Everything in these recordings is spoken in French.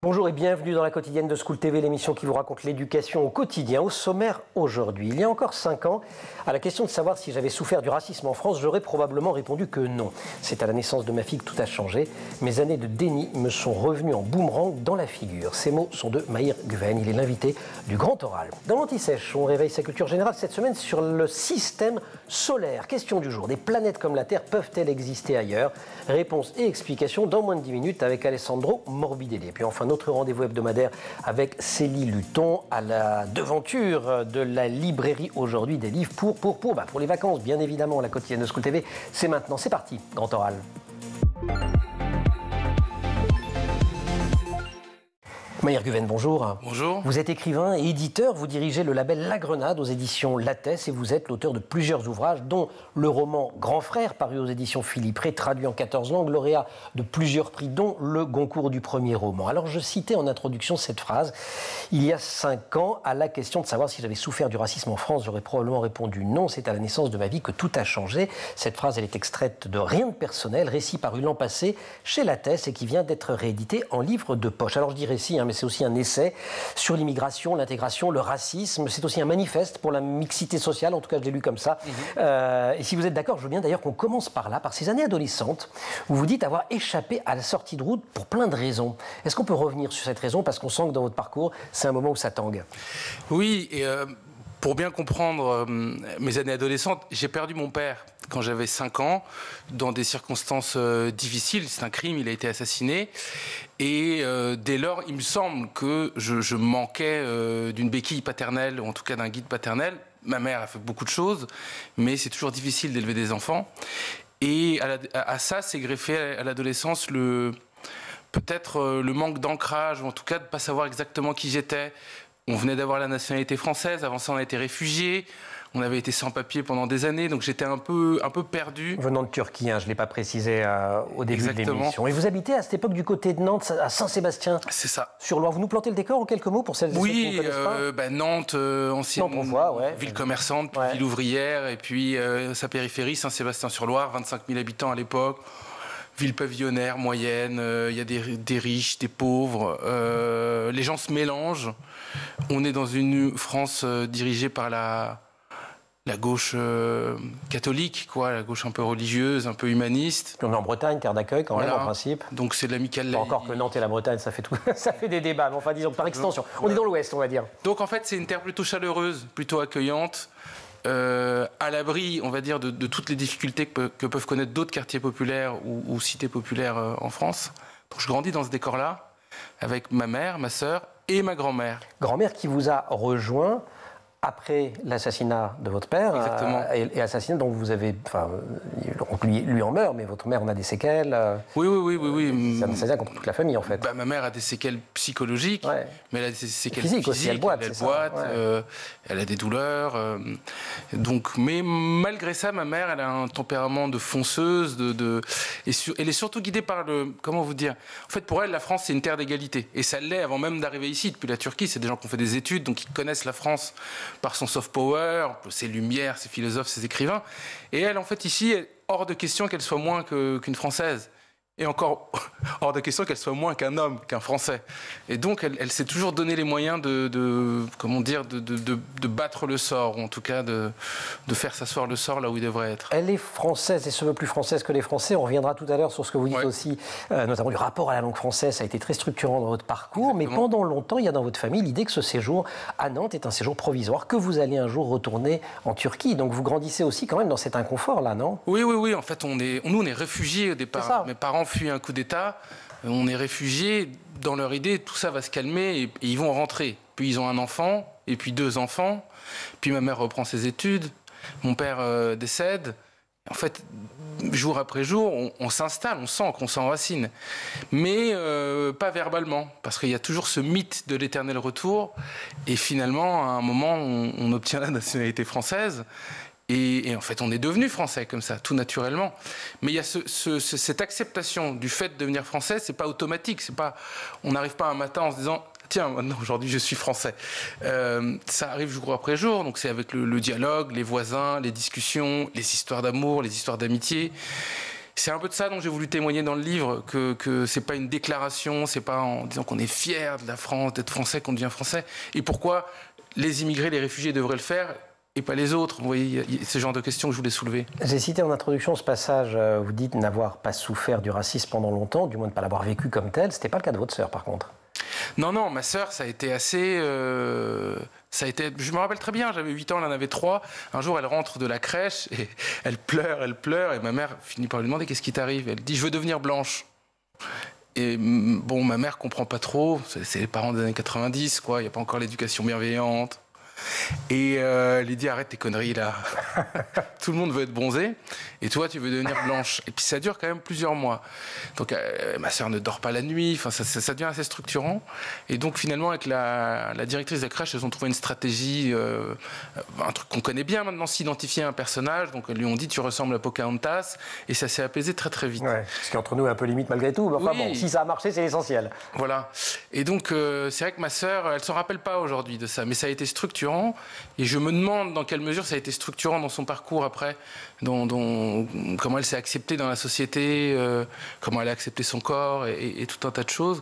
Bonjour et bienvenue dans la quotidienne de School TV, l'émission qui vous raconte l'éducation au quotidien. Au sommaire aujourd'hui, il y a encore 5 ans, à la question de savoir si j'avais souffert du racisme en France, j'aurais probablement répondu que non. C'est à la naissance de ma fille que tout a changé. Mes années de déni me sont revenues en boomerang dans la figure. Ces mots sont de Mahir Guven, il est l'invité du Grand Oral. Dans l'Anti-Sèche, on réveille sa culture générale cette semaine sur le système solaire. Question du jour, des planètes comme la Terre peuvent-elles exister ailleurs? Réponse et explication dans moins de 10 minutes avec Alessandro Morbidelli. Et puis enfin, notre rendez-vous hebdomadaire avec Célie Luton à la devanture de la librairie aujourd'hui des livres pour les vacances, bien évidemment. La quotidienne de School TV, c'est maintenant, c'est parti, Grand Oral. Mahir Guven, bonjour. Bonjour. Vous êtes écrivain et éditeur, vous dirigez le label La Grenade aux éditions Lattès et vous êtes l'auteur de plusieurs ouvrages, dont le roman Grand Frère, paru aux éditions Philippe Ray, traduit en 14 langues, lauréat de plusieurs prix, dont le Goncourt du premier roman. Alors je citais en introduction cette phrase, il y a 5 ans, à la question de savoir si j'avais souffert du racisme en France, j'aurais probablement répondu non, c'est à la naissance de ma vie que tout a changé. Cette phrase, elle est extraite de Rien de personnel, récit paru l'an passé chez Lattès et qui vient d'être réédité en livre de poche. Alors je dis récit, mais c'est aussi un essai sur l'immigration, l'intégration, le racisme. C'est aussi un manifeste pour la mixité sociale, en tout cas je l'ai lu comme ça. Et si vous êtes d'accord, je veux bien d'ailleurs qu'on commence par là, par ces années adolescentes, où vous dites avoir échappé à la sortie de route pour plein de raisons. Est-ce qu'on peut revenir sur cette raison, parce qu'on sent que dans votre parcours, c'est un moment où ça tangue? Oui, et pour bien comprendre mes années adolescentes, j'ai perdu mon père quand j'avais 5 ans, dans des circonstances difficiles. C'est un crime, il a été assassiné. Et dès lors, il me semble que je manquais d'une béquille paternelle, ou en tout cas d'un guide paternel. Ma mère a fait beaucoup de choses, mais c'est toujours difficile d'élever des enfants. Et à ça, s'est greffé à l'adolescence peut-être le manque d'ancrage, ou en tout cas de ne pas savoir exactement qui j'étais. On venait d'avoir la nationalité française, avant ça on a été réfugiés, on avait été sans papier pendant des années, donc j'étais un peu perdu. Venant de Turquie, je ne l'ai pas précisé au début de l'émission. Et vous habitez à cette époque du côté de Nantes, à Saint-Sébastien. C'est ça. Sur Loire. Vous nous plantez le décor en quelques mots pour celles et ceux qui ne connaissent pas? Nantes, ancienne ville commerçante, puis ville ouvrière, et puis sa périphérie, Saint-Sébastien-sur-Loire, 25 000 habitants à l'époque. Ville pavillonnaire, moyenne, il y a des riches, des pauvres, les gens se mélangent. On est dans une France dirigée par la gauche catholique, la gauche un peu religieuse, un peu humaniste. On est en Bretagne, terre d'accueil quand même, en principe. Donc c'est de l'amicale. Encore que Nantes et la Bretagne, ça fait ça fait des débats, mais enfin disons par extension. On est dans l'Ouest, on va dire. Donc en fait, c'est une terre plutôt chaleureuse, plutôt accueillante. À l'abri, on va dire, de toutes les difficultés que peuvent connaître d'autres quartiers populaires ou cités populaires en France. Donc je grandis dans ce décor-là, avec ma mère, ma sœur et ma grand-mère. Grand-mère qui vous a rejoint après l'assassinat de votre père. Exactement. Et assassinat dont vous avez... Enfin, lui en meurt, mais votre mère en a des séquelles. Oui. Ça vient contre toute la famille, en fait. Ma mère a des séquelles psychologiques, mais elle a des séquelles physiques aussi, elle boite. Elle a des douleurs. Mais malgré ça, ma mère, elle a un tempérament de fonceuse. Elle est surtout guidée par comment vous dire? En fait, pour elle, la France, c'est une terre d'égalité. Et ça l'est avant même d'arriver ici. Depuis la Turquie, c'est des gens qui ont fait des études, donc ils connaissent la France par son soft power, ses lumières, ses philosophes, ses écrivains. Et elle, en fait, ici, hors de question qu'elle soit moins qu'une Française. Et encore hors de question qu'elle soit moins qu'un homme, qu'un Français. Et donc, elle s'est toujours donné les moyens de battre le sort, ou en tout cas de faire s'asseoir le sort là où il devrait être. Elle est française et se veut plus française que les Français. On reviendra tout à l'heure sur ce que vous dites aussi, notamment du rapport à la langue française. Ça a été très structurant dans votre parcours. Exactement. Mais pendant longtemps, il y a dans votre famille l'idée que ce séjour à Nantes est un séjour provisoire, que vous allez un jour retourner en Turquie. Donc vous grandissez aussi quand même dans cet inconfort-là, non? Oui. En fait, nous, on est réfugiés au départ. Mes parents fuient un coup d'État. On est réfugiés. Dans leur idée, tout ça va se calmer et ils vont rentrer. Puis ils ont un enfant, et puis 2 enfants. Puis ma mère reprend ses études. Mon père décède. En fait, jour après jour, on s'installe, on sent qu'on s'enracine. Mais pas verbalement, parce qu'il y a toujours ce mythe de l'éternel retour. Et finalement, à un moment, on obtient la nationalité française. Et en fait, on est devenu français comme ça, tout naturellement. Mais il y a cette acceptation du fait de devenir français, c'est pas automatique. On n'arrive pas un matin en se disant tiens, maintenant, aujourd'hui, je suis français. Ça arrive jour après jour, donc c'est avec le dialogue, les voisins, les discussions, les histoires d'amour, les histoires d'amitié. C'est un peu de ça dont j'ai voulu témoigner dans le livre, que c'est pas une déclaration, c'est pas en disant qu'on est fier de la France, d'être français, qu'on devient français. Et pourquoi les immigrés, les réfugiés devraient le faire et pas les autres. Vous voyez, il y a ce genre de questions que je voulais soulever. J'ai cité en introduction ce passage, vous dites n'avoir pas souffert du racisme pendant longtemps, du moins de ne pas l'avoir vécu comme tel. C'était pas le cas de votre sœur, par contre. Non, ma sœur, ça a été assez... je me rappelle très bien, j'avais 8 ans, elle en avait 3. Un jour, elle rentre de la crèche et elle pleure, et ma mère finit par lui demander « Qu'est-ce qui t'arrive ?» Elle dit « Je veux devenir blanche ». Et bon, ma mère comprend pas trop, c'est les parents des années 90, quoi, il n'y a pas encore l'éducation bienveillante. Et elle lui dit arrête tes conneries là. Tout le monde veut être bronzé et toi tu veux devenir blanche. Et puis ça dure quand même plusieurs mois. Donc ma sœur ne dort pas la nuit. Enfin ça devient assez structurant. Et donc finalement avec la directrice de la crèche, elles ont trouvé une stratégie, un truc qu'on connaît bien maintenant, s'identifier à un personnage. Donc elles lui ont dit tu ressembles à Pocahontas et ça s'est apaisé très très vite. Ouais, ce qui entre nous est un peu limite malgré tout. Mais enfin bon, si ça a marché c'est l'essentiel. Voilà. Et donc c'est vrai que ma sœur, elle s'en rappelle pas aujourd'hui de ça, mais ça a été structurant. Et je me demande dans quelle mesure ça a été structurant dans son parcours après, comment elle s'est acceptée dans la société, comment elle a accepté son corps et tout un tas de choses.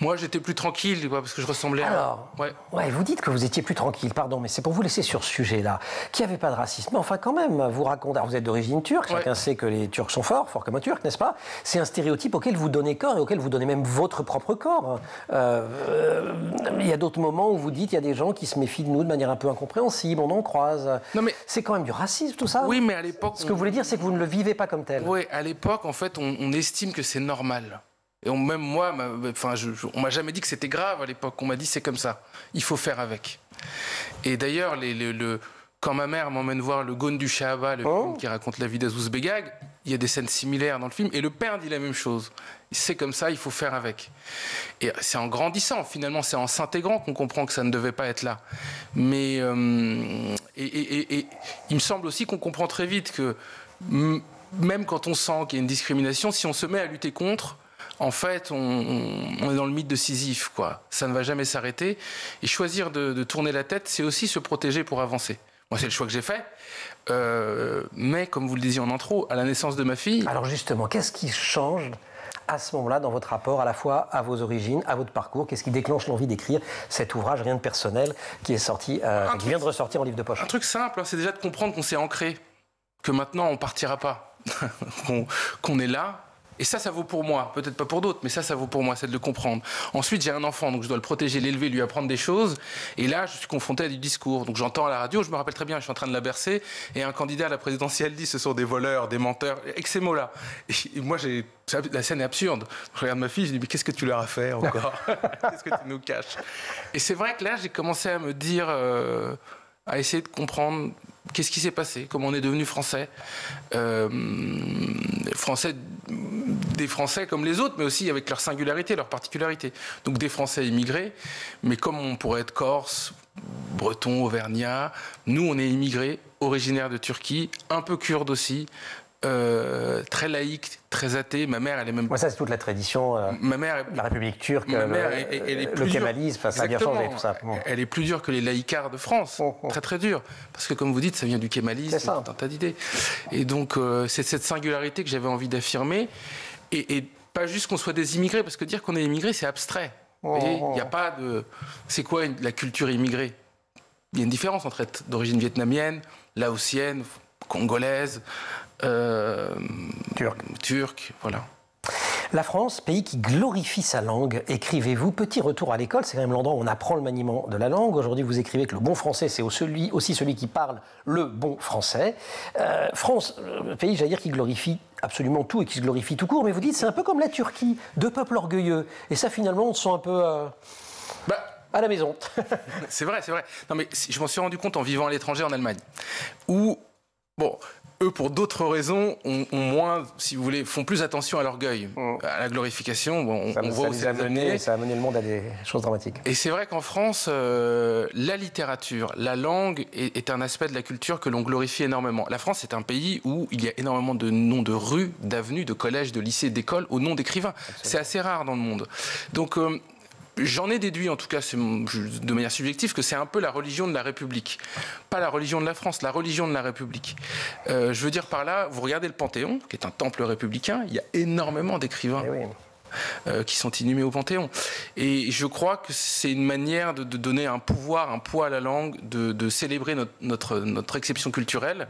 Moi, j'étais plus tranquille, parce que je ressemblais Alors, ouais, vous dites que vous étiez plus tranquille, pardon, mais c'est pour vous laisser sur ce sujet-là, qu'il n'y avait pas de racisme. Mais enfin, quand même, vous racontez, vous êtes d'origine turque, chacun sait que les Turcs sont forts comme un Turc, n'est-ce pas? C'est un stéréotype auquel vous donnez corps et auquel vous donnez même votre propre corps. Il y a d'autres moments où vous dites, il y a des gens qui se méfient de nous de manière un peu incompréhensible, on en croise. Non, mais c'est quand même du racisme, tout ça. Oui, mais à l'époque... Ce que vous voulez dire, c'est que vous ne le vivez pas comme tel. Oui, à l'époque, en fait, on estime que c'est normal. Et même moi, on m'a jamais dit que c'était grave à l'époque. On m'a dit c'est comme ça, il faut faire avec. Et d'ailleurs, quand ma mère m'emmène voir le Gaune du Shahaba, le film qui raconte la vie d'Azouz Begag, il y a des scènes similaires dans le film, et le père dit la même chose. C'est comme ça, il faut faire avec. Et c'est en grandissant, finalement, c'est en s'intégrant qu'on comprend que ça ne devait pas être là. Mais il me semble aussi qu'on comprend très vite que même quand on sent qu'il y a une discrimination, si on se met à lutter contre, en fait, on est dans le mythe de Sisyphe, quoi. Ça ne va jamais s'arrêter. Et choisir de tourner la tête, c'est aussi se protéger pour avancer. Moi, c'est le choix que j'ai fait. Mais, comme vous le disiez en intro, à la naissance de ma fille... Alors justement, qu'est-ce qui change à ce moment-là dans votre rapport à la fois à vos origines, à votre parcours? Qu'est-ce qui déclenche l'envie d'écrire cet ouvrage, Rien de personnel, qui est sorti, qui vient de ressortir en livre de poche? Un truc simple, c'est déjà de comprendre qu'on s'est ancré, que maintenant on partira pas, qu'on est là. Et ça vaut pour moi, peut-être pas pour d'autres, mais ça vaut pour moi, c'est de le comprendre. Ensuite, j'ai un enfant, donc je dois le protéger, l'élever, lui apprendre des choses. Et là, je suis confronté à du discours. Donc j'entends à la radio, je me rappelle très bien, je suis en train de la bercer, et un candidat à la présidentielle dit « ce sont des voleurs, des menteurs », avec ces mots-là. Et moi, la scène est absurde. Je regarde ma fille, je dis « mais qu'est-ce que tu leur as fait encore ? Qu'est-ce que tu nous caches ?» Et c'est vrai que là, j'ai commencé à me dire, à essayer de comprendre qu'est-ce qui s'est passé, comment on est devenu français. Des Français comme les autres, mais aussi avec leur singularité, leur particularité. Donc des Français immigrés, mais comme on pourrait être corse, breton, auvergnat, nous on est immigrés, originaires de Turquie, un peu kurdes aussi, très laïque, très athée. Ma mère, elle est même... Moi, ça, c'est toute la tradition, ma mère, la République turque, le kémalisme, ça a bien changé, tout ça. Elle est plus dure que les laïcards de France, très très dure. Parce que, comme vous dites, ça vient du kémalisme, tout un tas d'idées. Et donc, c'est cette singularité que j'avais envie d'affirmer. Et pas juste qu'on soit des immigrés, parce que dire qu'on est immigré, c'est abstrait. Vous voyez, il n'y a pas de... C'est quoi la culture immigrée? Il y a une différence entre être d'origine vietnamienne, laotienne, congolaise, turc, voilà. La France, pays qui glorifie sa langue, écrivez-vous. Petit retour à l'école, c'est quand même l'endroit où on apprend le maniement de la langue. Aujourd'hui, vous écrivez que le bon français, c'est aussi celui qui parle le bon français. France, pays, j'allais dire, qui glorifie absolument tout et qui se glorifie tout court. Mais vous dites, c'est un peu comme la Turquie, deux peuples orgueilleux. Et ça, finalement, on se sent un peu... à la maison. C'est vrai. Non, mais je m'en suis rendu compte en vivant à l'étranger, en Allemagne, où, bon, eux, pour d'autres raisons, ont moins, si vous voulez, font plus attention à l'orgueil, à la glorification. Bon, on voit où ça a amené. Ça a amené le monde à des choses dramatiques. Et c'est vrai qu'en France, la littérature, la langue est un aspect de la culture que l'on glorifie énormément. La France est un pays où il y a énormément de noms de rues, d'avenues, de collèges, de lycées, d'écoles au nom d'écrivains. C'est assez rare dans le monde. Donc, J'en ai déduit, en tout cas, de manière subjective, que c'est un peu la religion de la République. Pas la religion de la France, la religion de la République. Je veux dire par là, vous regardez le Panthéon, qui est un temple républicain, il y a énormément d'écrivains qui sont inhumés au Panthéon. Et je crois que c'est une manière de donner un pouvoir, un poids à la langue, de célébrer notre exception culturelle.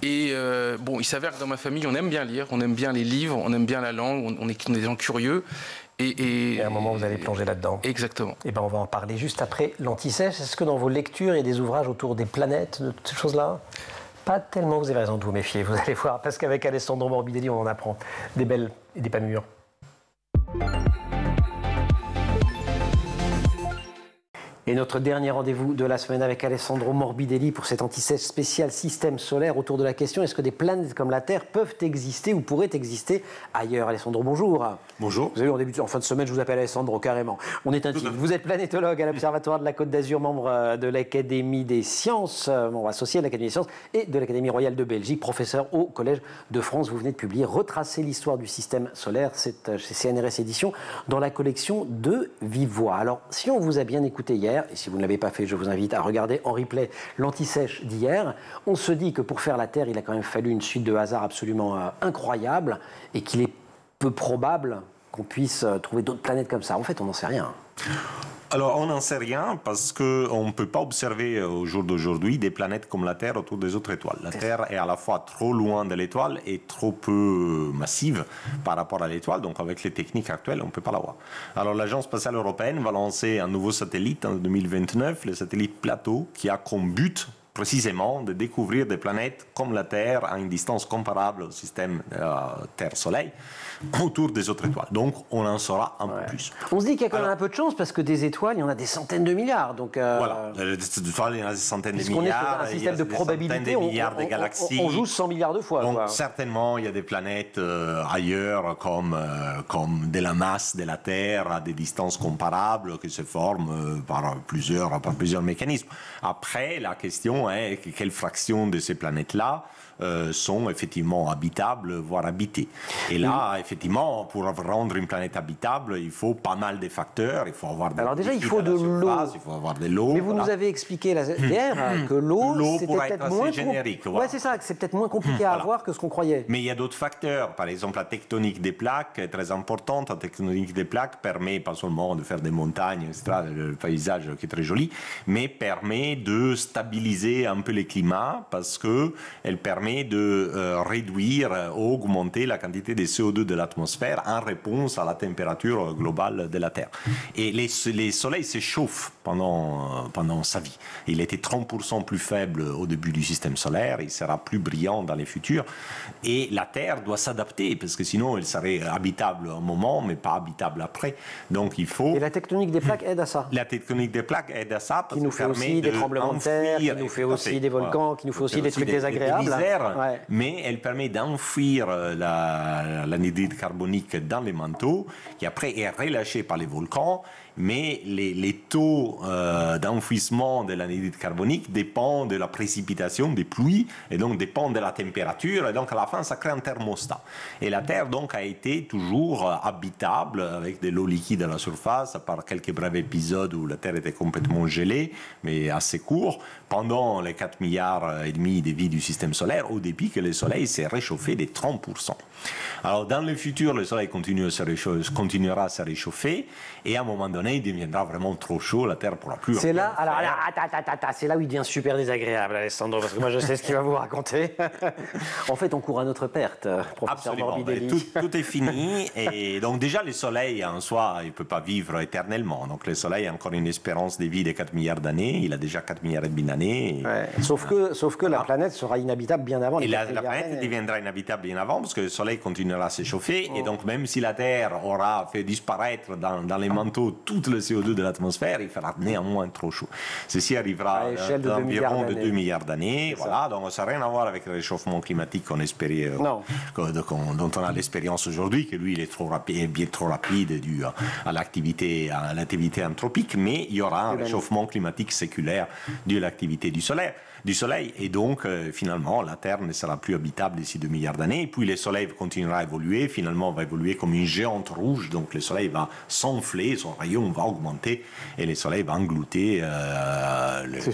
Et bon, il s'avère que dans ma famille, on aime bien lire, on aime bien les livres, on aime bien la langue, on est des gens curieux. Et à un moment, vous allez plonger là-dedans. Exactement. Et ben, on va en parler juste après l'Anti-Sèche. Est-ce que dans vos lectures, il y a des ouvrages autour des planètes, de toutes ces choses-là? Pas tellement, vous avez raison de vous méfier, vous allez voir, parce qu'avec Alessandro Morbidelli, on en apprend des belles et des pas mûres. Et notre dernier rendez-vous de la semaine avec Alessandro Morbidelli pour cet Anti-Sèche spécial système solaire autour de la question: est-ce que des planètes comme la Terre peuvent exister ou pourraient exister ailleurs? Alessandro, bonjour. Bonjour. Vous avez vu, en fin de semaine, je vous appelle Alessandro carrément. On est intime. Vous êtes planétologue à l'Observatoire de la Côte d'Azur, membre de l'Académie des Sciences, membre associé de l'Académie des Sciences et de l'Académie royale de Belgique, professeur au Collège de France. Vous venez de publier Retracer l'histoire du système solaire, c'est chez CNRS Éditions, dans la collection de Vive Voix. Alors, si on vous a bien écouté hier, et si vous ne l'avez pas fait, je vous invite à regarder en replay l'Anti-Sèche d'hier, on se dit que pour faire la Terre, il a quand même fallu une suite de hasards absolument incroyable et qu'il est peu probable qu'on puisse trouver d'autres planètes comme ça. En fait, on n'en sait rien. Alors, on n'en sait rien parce qu'on ne peut pas observer au jour d'aujourd'hui des planètes comme la Terre autour des autres étoiles. La Terre est à la fois trop loin de l'étoile et trop peu massive par rapport à l'étoile. Donc, avec les techniques actuelles, on ne peut pas la voir. Alors, l'Agence spatiale européenne va lancer un nouveau satellite en 2029, le satellite Plateau, qui a comme but précisément de découvrir des planètes comme la Terre à une distance comparable au système Terre-Soleil autour des autres étoiles. Donc, on en saura un peu plus. On se dit qu'il y a quand même un peu de chance parce que des étoiles, il y en a des centaines de milliards. Donc, voilà, des étoiles, il y en a des centaines de milliards. On est sur un système de probabilité, de galaxies. On joue 100 milliards de fois. Donc, certainement, il y a des planètes ailleurs comme de la masse de la Terre à des distances comparables qui se forment par plusieurs mécanismes. Après, la question est quelle fraction de ces planètes-là sont effectivement habitables, voire habitées. Et là, effectivement, pour rendre une planète habitable, il faut pas mal de facteurs. Il faut avoir alors déjà, il faut de l'eau. Il faut avoir de l'eau. Mais vous nous avez expliqué hier que l'eau, c'était peut-être moins générique. Ouais, c'est ça, que c'est peut-être moins compliqué à avoir que ce qu'on croyait. Mais il y a d'autres facteurs. Par exemple, la tectonique des plaques est très importante. La tectonique des plaques permet pas seulement de faire des montagnes, etc., le paysage qui est très joli, mais permet de stabiliser un peu les climats parce que elle permet de réduire ou augmenter la quantité de CO2 de l'atmosphère en réponse à la température globale de la Terre. Et les soleils s'échauffent pendant sa vie. Il était 30% plus faible au début du système solaire, il sera plus brillant dans les futurs. Et la Terre doit s'adapter, parce que sinon elle serait habitable un moment, mais pas habitable après. Donc il faut... Et la tectonique des plaques aide à ça. La tectonique des plaques aide à ça. Parce qui nous fait aussi des tremblements de terre, qui nous fait aussi des volcans, qui nous fait aussi des trucs désagréables. Ouais. Mais elle permet d'enfouir l'anhydride carbonique dans les manteaux, qui après est relâché par les volcans. Mais les taux d'enfouissement de l'anhydride carbonique dépendent de la précipitation des pluies et donc dépendent de la température, et donc à la fin ça crée un thermostat. Et la Terre donc a été toujours habitable avec de l'eau liquide à la surface, à part quelques brefs épisodes où la Terre était complètement gelée, mais assez court, pendant les 4 milliards et demi de vie du système solaire, au début que le Soleil s'est réchauffé de 30%. Alors dans le futur, le Soleil continuera à se réchauffer, et à un moment donné, il deviendra vraiment trop chaud, la Terre ne pourra plus... C'est là, alors, c'est là où il devient super désagréable, Alessandro, parce que moi je sais ce qu'il va vous raconter. En fait, on court à notre perte, professeur Morbidelli. Tout est fini, et donc déjà le Soleil en soi, il ne peut pas vivre éternellement. Donc le Soleil a encore une espérance de vie de 4 milliards d'années, il a déjà 4 milliards et demi d'années. Ouais. Sauf que la planète sera inhabitable bien avant. Et la planète deviendra inhabitable bien avant, parce que le Soleil continuera à s'échauffer, et donc même si la Terre aura fait disparaître dans les manteaux tout le CO2 de l'atmosphère, il fera néanmoins trop chaud. Ceci arrivera à environ de 2 milliards d'années. Voilà, donc ça n'a rien à voir avec le réchauffement climatique qu'on espérait, dont on a l'expérience aujourd'hui, que lui il est trop rapide, bien trop rapide dû à l'activité anthropique, mais il y aura un réchauffement climatique séculaire dû à l'activité du solaire. du Soleil. Et donc, finalement, la Terre ne sera plus habitable d'ici 2 milliards d'années. Et puis, le Soleil continuera à évoluer. Finalement, on va évoluer comme une géante rouge. Donc, le Soleil va s'enfler, son rayon va augmenter et le Soleil va engloutir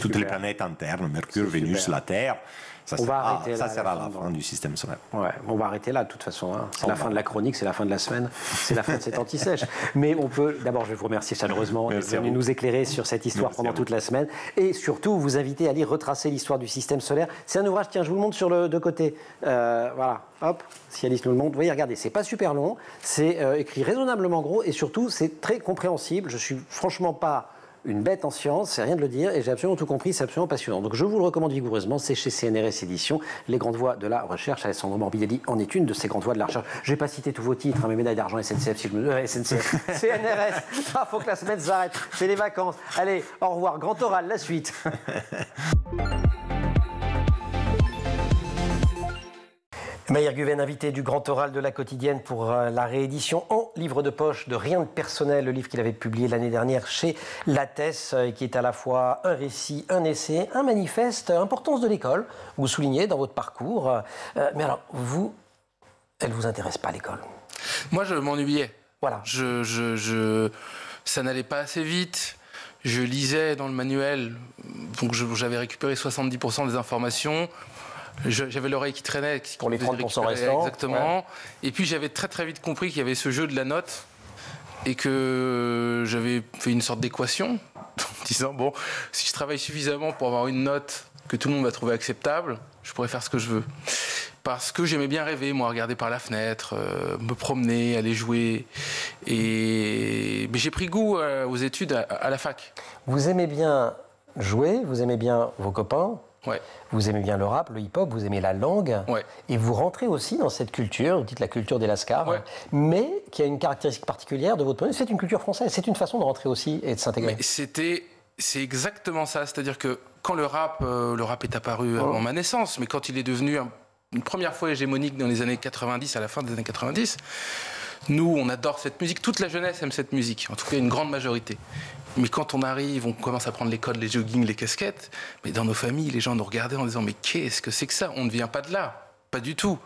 toutes les planètes internes, Mercure, Vénus, la Terre. Ça sera la fin du système solaire. Ouais, on va arrêter là, de toute façon. Hein. C'est la fin de la chronique, c'est la fin de la semaine, c'est la fin de cette anti-sèche. Mais on peut, d'abord, je vais vous remercier chaleureusement d'être venu nous éclairer sur cette histoire pendant toute la semaine. Et surtout, vous inviter à lire Retracer l'histoire du système solaire. C'est un ouvrage, tiens, je vous le montre sur le de côté. Voilà, hop, si Alice nous le montre. Vous voyez, regardez, c'est pas super long, c'est écrit raisonnablement gros et surtout, c'est très compréhensible. Je suis franchement pas une bête en sciences, c'est rien de le dire, et j'ai absolument tout compris, c'est absolument passionnant. Donc je vous le recommande vigoureusement, c'est chez CNRS Éditions, Les Grandes Voies de la Recherche. Alessandro Morbidelli en est une de ces grandes voies de la recherche. Je vais pas citer tous vos titres, hein, mes médailles d'argent SNCF, si je me... SNCF, CNRS, ah, faut que la semaine s'arrête, c'est les vacances. Allez, au revoir, grand oral, la suite. Maïr Guven, invité du Grand Oral de la Quotidienne pour la réédition en livre de poche de Rien de personnel, le livre qu'il avait publié l'année dernière chez Lattès, qui est à la fois un récit, un essai, un manifeste, importance de l'école, vous soulignez dans votre parcours. Mais alors, vous, elle ne vous intéresse pas, l'école? Moi, je m'ennuyais. Voilà. Ça n'allait pas assez vite. Je lisais dans le manuel, donc j'avais récupéré 70% des informations. J'avais l'oreille qui traînait. Pour les 30% restants. Exactement. Ouais. Et puis j'avais très très vite compris qu'il y avait ce jeu de la note et que j'avais fait une sorte d'équation en disant, bon, si je travaille suffisamment pour avoir une note que tout le monde va trouver acceptable, je pourrais faire ce que je veux. Parce que j'aimais bien rêver, moi, regarder par la fenêtre, me promener, aller jouer. Mais j'ai pris goût aux études à la fac. Vous aimez bien jouer, vous aimez bien vos copains. Ouais. Vous aimez bien le rap, le hip-hop, vous aimez la langue, ouais. Et vous rentrez aussi dans cette culture, vous dites la culture des Lascars, ouais. Mais qui a une caractéristique particulière de votre point de vue, c'est une culture française, c'est une façon de rentrer aussi et de s'intégrer. C'est exactement ça, c'est-à-dire que quand le rap est apparu avant ma naissance, mais quand il est devenu une première fois hégémonique dans les années 90, à la fin des années 90, nous, on adore cette musique, toute la jeunesse aime cette musique, en tout cas une grande majorité. Mais quand on arrive, on commence à prendre les codes, les joggings, les casquettes. Mais dans nos familles, les gens nous regardaient en disant « Mais qu'est-ce que c'est que ça ? On ne vient pas de là. » Pas du tout.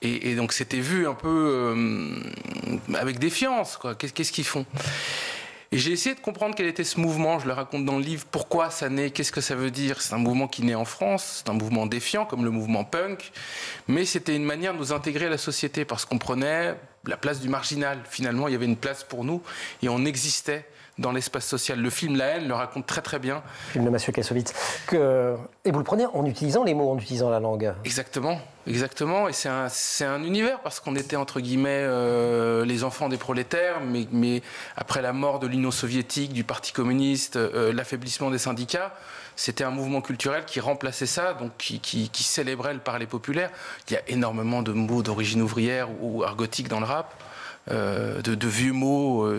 Et donc c'était vu un peu avec défiance, quoi. Qu'est-ce qu'ils font ? Et j'ai essayé de comprendre quel était ce mouvement. Je le raconte dans le livre. Pourquoi ça naît ? Qu'est-ce que ça veut dire ? C'est un mouvement qui naît en France. C'est un mouvement défiant, comme le mouvement punk. Mais c'était une manière de nous intégrer à la société parce qu'on prenait la place du marginal. Finalement, il y avait une place pour nous et on existait dans l'espace social. Le film La haine le raconte très très bien. Film de Mathieu Kassovitz. Et vous le prenez en utilisant les mots, en utilisant la langue. Exactement, exactement. Et c'est un univers parce qu'on était entre guillemets les enfants des prolétaires, mais après la mort de l'Union soviétique, du Parti communiste, l'affaiblissement des syndicats, c'était un mouvement culturel qui remplaçait ça, donc qui célébrait le parler populaire. Il y a énormément de mots d'origine ouvrière ou argotique dans le rap, de vieux mots.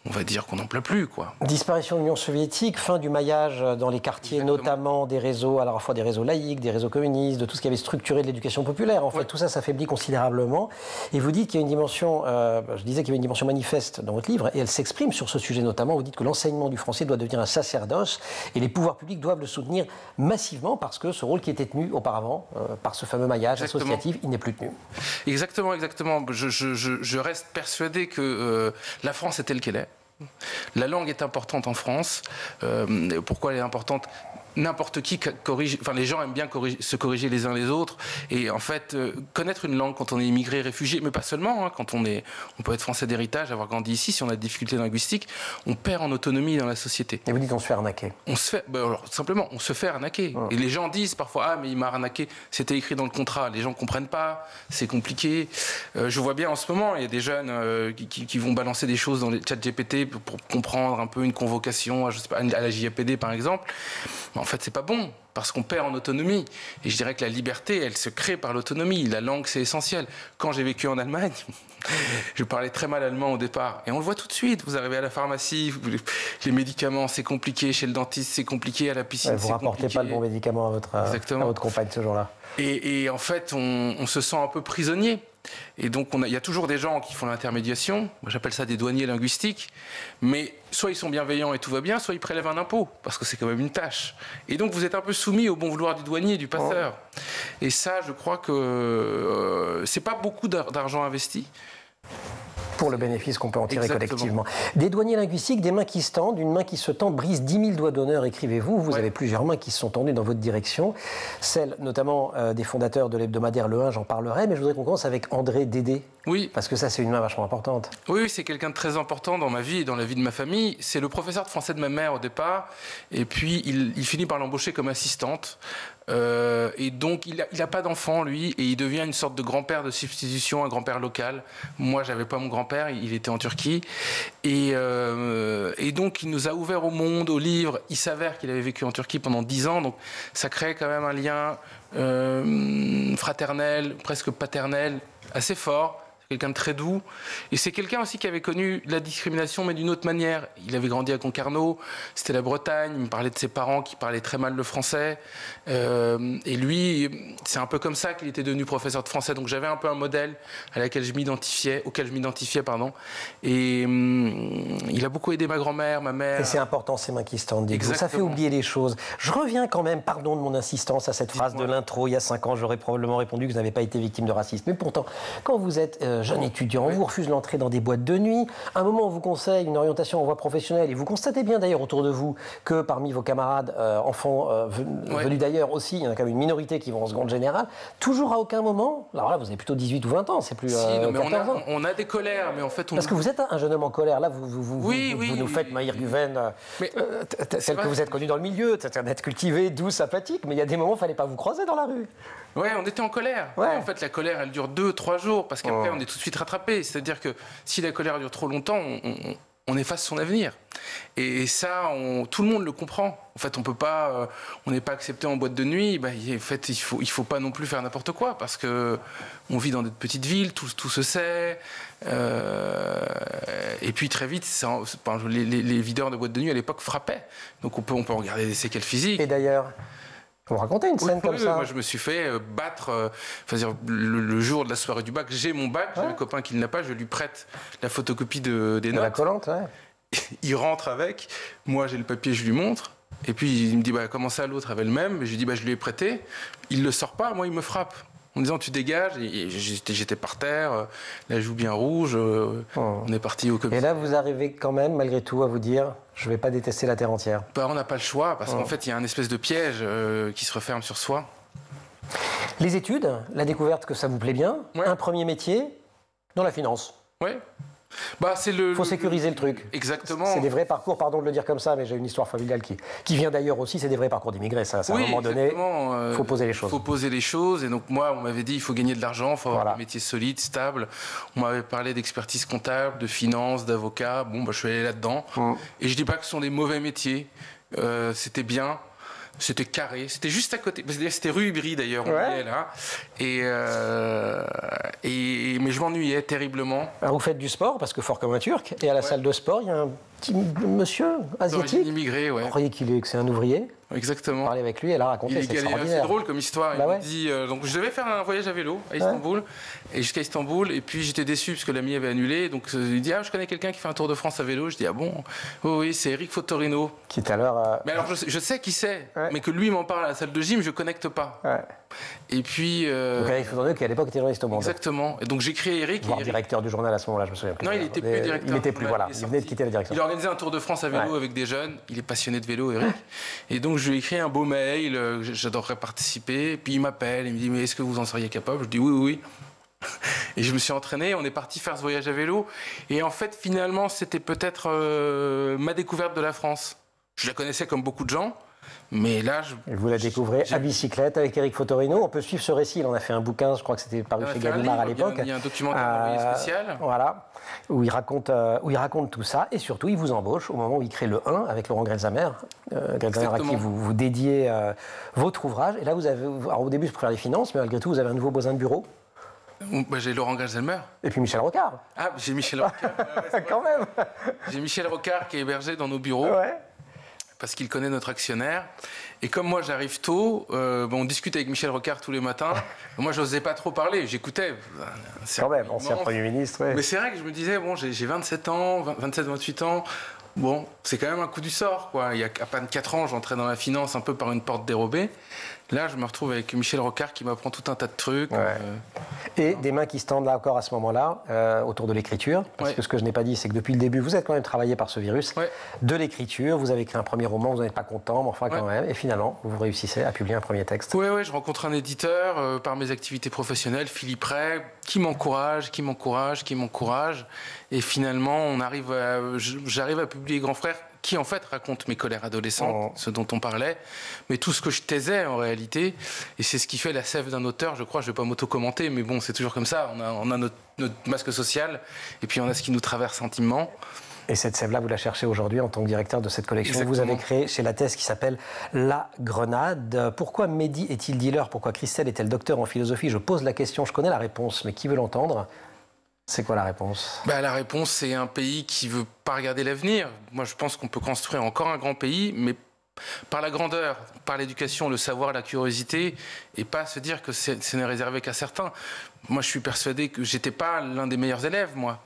On va dire qu'on n'en pleut plus, quoi. Disparition de l'Union soviétique, fin du maillage dans les quartiers, exactement. Notamment des réseaux, à la fois des réseaux laïques, des réseaux communistes, de tout ce qui avait structuré de l'éducation populaire. En fait, tout ça s'affaiblit considérablement. Et vous dites qu'il y a une dimension, je disais qu'il y avait une dimension manifeste dans votre livre, et elle s'exprime sur ce sujet notamment. Vous dites que l'enseignement du français doit devenir un sacerdoce, et les pouvoirs publics doivent le soutenir massivement parce que ce rôle qui était tenu auparavant par ce fameux maillage associatif, il n'est plus tenu. Exactement, exactement. Je reste persuadé que la France est telle qu'elle est. La langue est importante en France. Pourquoi elle est importante ? N'importe qui corrige, enfin les gens aiment bien se corriger les uns les autres et en fait connaître une langue quand on est immigré, réfugié, mais pas seulement, hein, quand on peut être français d'héritage, avoir grandi ici, si on a des difficultés linguistiques, on perd en autonomie dans la société. Et vous dites on se fait arnaquer. Simplement, on se fait arnaquer. Et les gens disent parfois ah mais il m'a arnaqué, c'était écrit dans le contrat. Les gens comprennent pas, c'est compliqué. Je vois bien en ce moment, il y a des jeunes qui vont balancer des choses dans les chats GPT pour comprendre un peu une convocation, je sais pas, à la JAPD par exemple. En fait, c'est pas bon, parce qu'on perd en autonomie. Et je dirais que la liberté, elle se crée par l'autonomie. La langue, c'est essentiel. Quand j'ai vécu en Allemagne, je parlais très mal allemand au départ. Et on le voit tout de suite. Vous arrivez à la pharmacie, les médicaments, c'est compliqué. Chez le dentiste, c'est compliqué. À la piscine, c'est compliqué. Vous rapportez pas le bon médicament à votre compagne ce jour-là. Et en fait, on se sent un peu prisonnier. Et donc, il y a toujours des gens qui font l'intermédiation. Moi, j'appelle ça des douaniers linguistiques. Mais soit ils sont bienveillants et tout va bien, soit ils prélèvent un impôt, parce que c'est quand même une tâche. Et donc, vous êtes un peu soumis au bon vouloir du douanier et du passeur. Et ça, je crois que c'est pas beaucoup d'argent investi. Pour le bénéfice qu'on peut en tirer Exactement. collectivement. Des douaniers linguistiques, des mains qui se tendent, une main qui se tend brise 10 000 doigts d'honneur, écrivez-vous. Vous avez plusieurs mains qui se sont tendues dans votre direction. Celle notamment des fondateurs de l'hebdomadaire Le 1, j'en parlerai, mais je voudrais qu'on commence avec André Dédé. Oui. Parce que ça, c'est une main vachement importante. Oui, c'est quelqu'un de très important dans ma vie et dans la vie de ma famille. C'est le professeur de français de ma mère au départ. Et puis, il finit par l'embaucher comme assistante. Et donc, il n'a pas d'enfant, lui, et il devient une sorte de grand-père de substitution, un grand-père local. Moi, j'avais pas mon grand-père, il était en Turquie. Et donc, il nous a ouvert au monde, aux livres. Il s'avère qu'il avait vécu en Turquie pendant 10 ans, donc ça crée quand même un lien fraternel, presque paternel, assez fort. Quelqu'un de très doux. Et c'est quelqu'un aussi qui avait connu la discrimination, mais d'une autre manière. Il avait grandi à Concarneau, c'était la Bretagne, il me parlait de ses parents qui parlaient très mal le français. Et lui, c'est un peu comme ça qu'il était devenu professeur de français. Donc j'avais un peu un modèle auquel je m'identifiais. Et il a beaucoup aidé ma grand-mère, ma mère. Et c'est important, ces mains qui se tendent. Ça fait oublier les choses. Je reviens quand même, pardon de mon insistance, à cette phrase de l'intro. Il y a 5 ans, j'aurais probablement répondu que vous n'avez pas été victime de racisme. Mais pourtant, quand vous êtes jeune étudiant, on vous refuse l'entrée dans des boîtes de nuit. À un moment, on vous conseille une orientation en voie professionnelle. Et vous constatez bien d'ailleurs autour de vous que parmi vos camarades enfants venus d'ailleurs aussi, il y en a quand même une minorité qui vont en seconde générale. Toujours à aucun moment, alors là, vous avez plutôt 18 ou 20 ans, c'est plus 14 ans. On a des colères, mais en fait... Parce que vous êtes un jeune homme en colère. Là, vous nous faites Maïr Guven, tel que vous êtes connu dans le milieu, d'être cultivé, doux, sympathique. Mais il y a des moments où il ne fallait pas vous croiser dans la rue. Ouais, on était en colère. Ouais. Et en fait, la colère, elle dure 2-3 jours, parce qu'après, on est tout de suite rattrapé. C'est-à-dire que si la colère dure trop longtemps, on efface son avenir. Et ça, tout le monde le comprend. En fait, on peut pas, on n'est pas accepté en boîte de nuit. En fait, il faut pas non plus faire n'importe quoi, parce que on vit dans des petites villes, tout se sait. Et puis très vite, les videurs de boîte de nuit à l'époque frappaient. Donc on peut regarder des séquelles physiques. Et d'ailleurs, vous racontez une scène comme ça? Moi, je me suis fait battre. Le jour de la soirée du bac, j'ai mon bac, j'ai un copain qui ne l'a pas, je lui prête la photocopie des notes. La collante, ouais. Il rentre avec, moi j'ai le papier, je lui montre. Et puis il me dit comment ça, l'autre avait le même? Et je lui dis je lui ai prêté. Il le sort pas, moi il me frappe. En disant tu dégages, et j'étais par terre, la joue bien rouge, on est parti au commissariat. Et là vous arrivez quand même malgré tout à vous dire je vais pas détester la terre entière. On n'a pas le choix, parce qu'en fait il y a un espèce de piège qui se referme sur soi. Les études, la découverte que ça vous plaît bien, un premier métier dans la finance. Oui. Faut sécuriser le truc. Exactement. C'est des vrais parcours, pardon de le dire comme ça, mais j'ai une histoire familiale qui vient d'ailleurs aussi, c'est des vrais parcours d'immigrés, ça. À un moment donné, il faut poser les choses. Il faut poser les choses, et donc moi, on m'avait dit, il faut gagner de l'argent, il faut avoir un métier solide, stable. On m'avait parlé d'expertise comptable, de finance, d'avocat, je suis allé là-dedans. Et je dis pas que ce sont des mauvais métiers, c'était bien. C'était carré, c'était juste à côté. C'était rue Ibry d'ailleurs, on y est là. Mais je m'ennuyais terriblement. Alors vous faites du sport, parce que fort comme un Turc, et à la salle de sport, il y a un petit monsieur asiatique. Immigré, Vous croyez que c'est un ouvrier? Exactement. Parler avec lui, elle a raconté, c'est extraordinaire. C'est drôle comme histoire. Il me dit, donc je devais faire un voyage à vélo à Istanbul, et jusqu'à Istanbul, et puis j'étais déçu parce que l'ami avait annulé. Donc il dit je connais quelqu'un qui fait un tour de France à vélo. Je dis bon, oui, c'est Eric Fotorino. Qui est alors. Mais alors je sais qui c'est, mais que lui m'en parle à la salle de gym, je connecte pas. Ouais. Et puis. Donc Eric Fotorino qui à l'époque était journaliste au Monde. Exactement. Et donc j'écris à Eric. Voire directeur du journal à ce moment-là, je me souviens plus. Non, il était plus directeur. Il était plus, voilà. Il venait de quitter la direction. Il a organisé un tour de France à vélo avec des jeunes. Il est passionné de vélo, Eric. Et donc je lui ai écrit un beau mail, j'adorerais participer. Et puis il m'appelle, il me dit mais est-ce que vous en seriez capable? Je dis oui. Et je me suis entraîné, on est parti faire ce voyage à vélo. Et en fait, finalement, c'était peut-être ma découverte de la France. Je la connaissais comme beaucoup de gens. Mais là, vous la découvrez à bicyclette avec Eric Fotorino. On peut suivre ce récit. Il en a fait un bouquin, je crois que c'était paru chez Gallimard à l'époque. Il y a un documentaire spécial. Voilà, où il raconte tout ça. Et surtout, il vous embauche au moment où il crée le 1 avec Laurent Grelzamer. Grelzamer à qui vous dédiez votre ouvrage. Et là, vous avez, alors au début, je préfère les finances, mais malgré tout, vous avez un nouveau besoin de bureau. J'ai Laurent Grelzamer. Et puis Michel Rocard. Ah, j'ai Michel Rocard. Quand même. J'ai Michel Rocard qui est hébergé dans nos bureaux. Ouais. parce qu'il connaît notre actionnaire. Et comme moi, j'arrive tôt, on discute avec Michel Rocard tous les matins. Moi, je n'osais pas trop parler, j'écoutais. Quand même, ancien Premier ministre. Ouais. Mais c'est vrai que je me disais, j'ai 27 ans, 27, 28 ans. Bon, c'est quand même un coup du sort, quoi. Il y a à peine 4 ans, j'entrais dans la finance un peu par une porte dérobée. Là, je me retrouve avec Michel Rocard qui m'apprend tout un tas de trucs. Ouais. Et des mains qui se tendent là encore à ce moment-là, autour de l'écriture. Parce que ce que je n'ai pas dit, c'est que depuis le début, vous êtes quand même travaillé par ce virus. De l'écriture, vous avez écrit un premier roman, vous n'êtes pas content, mais enfin quand même. Et finalement, vous réussissez à publier un premier texte. Oui, je rencontre un éditeur par mes activités professionnelles, Philippe Ray, qui m'encourage. Et finalement, j'arrive à publier Grand Frère, qui en fait raconte mes colères adolescentes, ce dont on parlait, mais tout ce que je taisais en réalité, et c'est ce qui fait la sève d'un auteur, je crois. Je ne vais pas m'auto-commenter, mais bon, c'est toujours comme ça, on a notre masque social, et puis on a ce qui nous traverse intimement. Et cette sève-là, vous la cherchez aujourd'hui en tant que directeur de cette collection. Exactement. Vous avez créé chez Lattès qui s'appelle La Grenade. Pourquoi Mehdi est-il dealer? Pourquoi Christelle est-elle docteur en philosophie? Je pose la question, je connais la réponse, mais qui veut l'entendre? C'est quoi la réponse? La réponse, c'est un pays qui ne veut pas regarder l'avenir. Moi, je pense qu'on peut construire encore un grand pays, mais par la grandeur, par l'éducation, le savoir, la curiosité, et pas se dire que ce n'est réservé qu'à certains. Moi, je suis persuadé que j'étais pas l'un des meilleurs élèves, moi.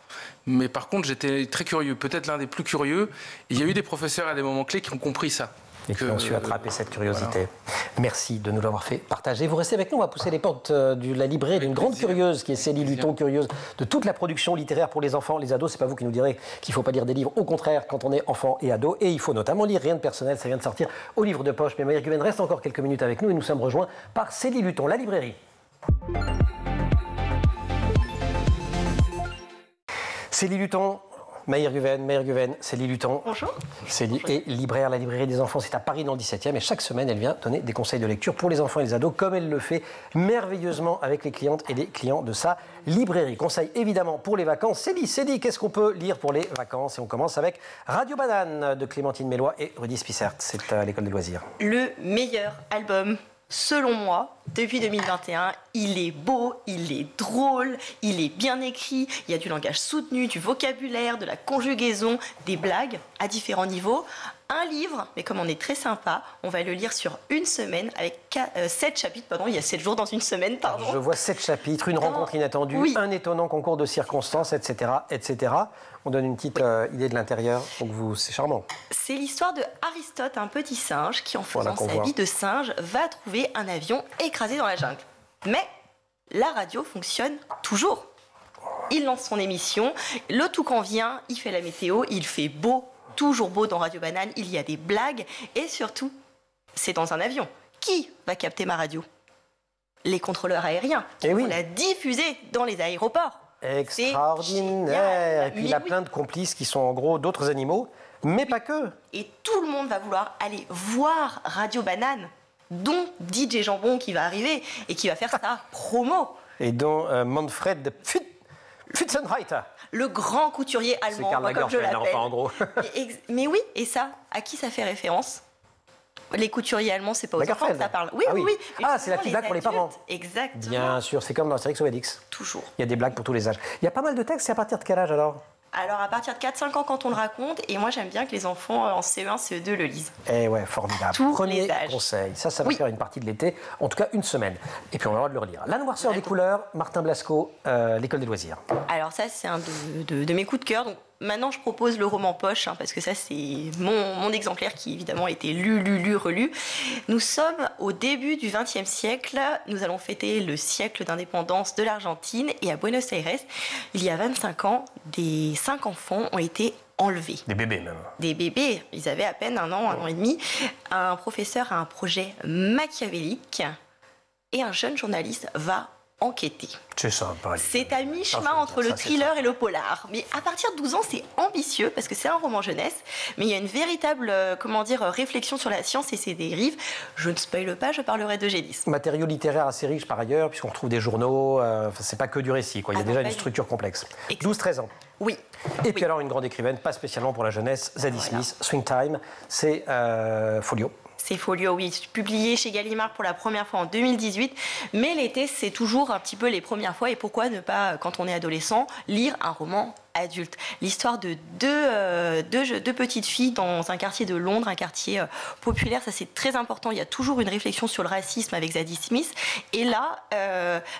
Mais par contre, j'étais très curieux, peut-être l'un des plus curieux. Et il y a eu des professeurs à des moments clés qui ont compris ça. Et qui ont su attraper cette curiosité. Voilà. Merci de nous l'avoir fait partager. Vous restez avec nous, on va pousser les portes de la librairie d'une grande curieuse qui est Célie Luton, curieuse de toute la production littéraire pour les enfants, les ados. C'est pas vous qui nous direz qu'il ne faut pas lire des livres, au contraire, quand on est enfant et ado. Et il faut notamment lire Rien de personnel, ça vient de sortir au livre de poche. Mais Maïr Guven reste encore quelques minutes avec nous et nous sommes rejoints par Célie Luton, la librairie. Célie Luton. Maïr Guven, Célie Luton. Bonjour. Célie est libraire. La librairie des enfants, c'est à Paris dans le 17e. Et chaque semaine, elle vient donner des conseils de lecture pour les enfants et les ados, comme elle le fait merveilleusement avec les clientes et les clients de sa librairie. Conseils évidemment pour les vacances. Célie, qu'est-ce qu'on peut lire pour les vacances? Et on commence avec Radio Banane de Clémentine Mélois et Rudy Spissert. C'est à l'école des loisirs. Le meilleur album, selon moi, depuis 2021, il est beau, il est drôle, il est bien écrit, il y a du langage soutenu, du vocabulaire, de la conjugaison, des blagues à différents niveaux. Un livre, mais comme on est très sympa, on va le lire sur une semaine avec 7 chapitres, pardon, il y a 7 jours dans une semaine, pardon. Je vois 7 chapitres, une rencontre inattendue, un étonnant concours de circonstances, etc., etc. On donne une petite idée de l'intérieur, donc c'est charmant. C'est l'histoire de Aristote, un petit singe qui, en faisant sa vie de singe, va trouver un avion écrasé dans la jungle. Mais la radio fonctionne toujours. Il lance son émission, le toucan vient, il fait la météo, il fait beau, toujours beau dans Radio Banane, il y a des blagues et surtout, c'est dans un avion. Qui va capter ma radio? Les contrôleurs aériens qui vont la diffuser dans les aéroports. Extraordinaire. Et puis il y a plein de complices qui sont en gros d'autres animaux, mais pas que. Et tout le monde va vouloir aller voir Radio Banane, dont DJ Jambon qui va arriver et qui va faire sa promo. Et dont Manfred Pfützenreiter. Le grand couturier allemand, comme je l'appelle. Enfin, en gros. mais oui, et ça, à qui ça fait référence? Les couturiers allemands, c'est pas aux enfants que ça parle. Oui. Ah, c'est la petite blague pour les parents. Exactement. Bien sûr, c'est comme dans Astérix ou Obélix. Toujours. Il y a des blagues pour tous les âges. Il y a pas mal de textes, c'est à partir de quel âge alors? Alors, à partir de 4-5 ans, quand on le raconte, et moi, j'aime bien que les enfants en CE1, CE2 le lisent. Eh ouais, formidable. Premier conseil. Ça va faire une partie de l'été, en tout cas une semaine. Et puis, on aura le droit de le relire. La noirceur des couleurs, Martin Blasco, l'école des loisirs. Alors, ça, c'est un de mes coups de cœur. Donc, maintenant, je propose le roman poche, parce que ça, c'est mon exemplaire qui, évidemment, a été lu, relu. Nous sommes au début du XXe siècle. Nous allons fêter le siècle d'indépendance de l'Argentine. Et à Buenos Aires, il y a 25 ans, des 5 enfants ont été enlevés. Des bébés, même. Des bébés. Ils avaient à peine un an et demi. Un professeur a un projet machiavélique et un jeune journaliste va enquêter. C'est sympa. C'est à mi-chemin entre le thriller et le polar. Mais à partir de 12 ans, c'est ambitieux parce que c'est un roman jeunesse. Mais il y a une véritable, réflexion sur la science et ses dérives. Je ne spoile pas, je parlerai d'eugénisme. Matériau littéraire assez riche par ailleurs, puisqu'on retrouve des journaux. C'est pas que du récit, quoi. Il y a déjà une structure complexe. 12-13 ans. Oui. Et puis alors une grande écrivaine, pas spécialement pour la jeunesse, Zadie Smith, Swing Time, c'est Folio. C'est Folio, oui, publié chez Gallimard pour la première fois en 2018. Mais l'été, c'est toujours un petit peu les premières fois. Et pourquoi ne pas, quand on est adolescent, lire un roman adulte. L'histoire de deux petites filles dans un quartier de Londres, un quartier populaire, ça c'est très important. Il y a toujours une réflexion sur le racisme avec Zadie Smith. Et là,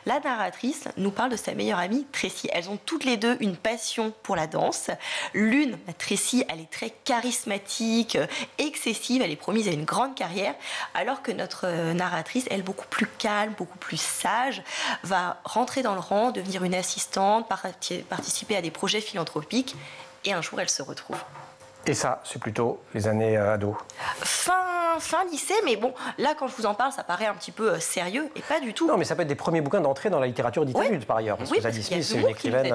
la narratrice nous parle de sa meilleure amie, Tracy. Elles ont toutes les deux une passion pour la danse. L'une, Tracy, elle est très charismatique, excessive, elle est promise à une grande carrière, alors que notre narratrice, elle, beaucoup plus calme, beaucoup plus sage, va rentrer dans le rang, devenir une assistante, participer à des projets philanthropiques, et un jour, elle se retrouve. Et ça, c'est plutôt les années ados. Fin lycée, mais bon, là, quand je vous en parle, ça paraît un petit peu sérieux, et pas du tout. Non, mais ça peut être des premiers bouquins d'entrée dans la littérature dite adulte, par ailleurs. Parce que Zadie Smith, c'est une écrivaine...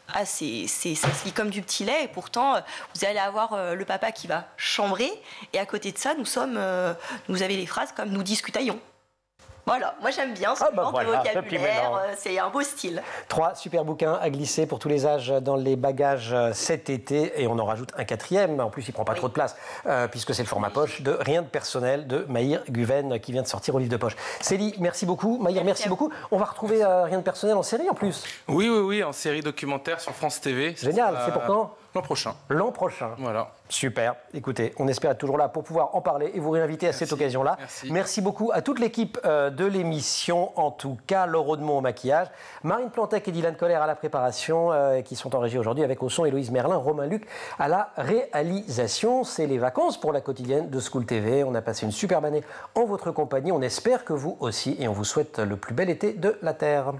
ça se lit comme du petit lait, et pourtant, vous allez avoir le papa qui va chambrer, et à côté de ça, vous avez les phrases comme « nous discutaions ». Voilà, moi j'aime bien ce genre de vocabulaire, c'est un beau style. 3 super bouquins à glisser pour tous les âges dans les bagages cet été, et on en rajoute un 4e, en plus il prend pas trop de place, puisque c'est le format poche de Rien de personnel de Maïr Guven qui vient de sortir au livre de poche. Célie, merci beaucoup. Maïr, merci beaucoup. On va retrouver Rien de personnel en série en plus. Oui, en série documentaire sur France TV. Génial, c'est pour quand ? L'an prochain. L'an prochain. Voilà. Super. Écoutez, on espère être toujours là pour pouvoir en parler et vous réinviter à cette occasion-là. Merci beaucoup à toute l'équipe de l'émission, en tout cas, Laure Audemont au maquillage, Marine Plantec et Dylan Colère à la préparation, qui sont en régie aujourd'hui avec au son Héloïse Merlin, Romain Luc à la réalisation. C'est les vacances pour la quotidienne de School TV. On a passé une superbe année en votre compagnie. On espère que vous aussi, et on vous souhaite le plus bel été de la Terre.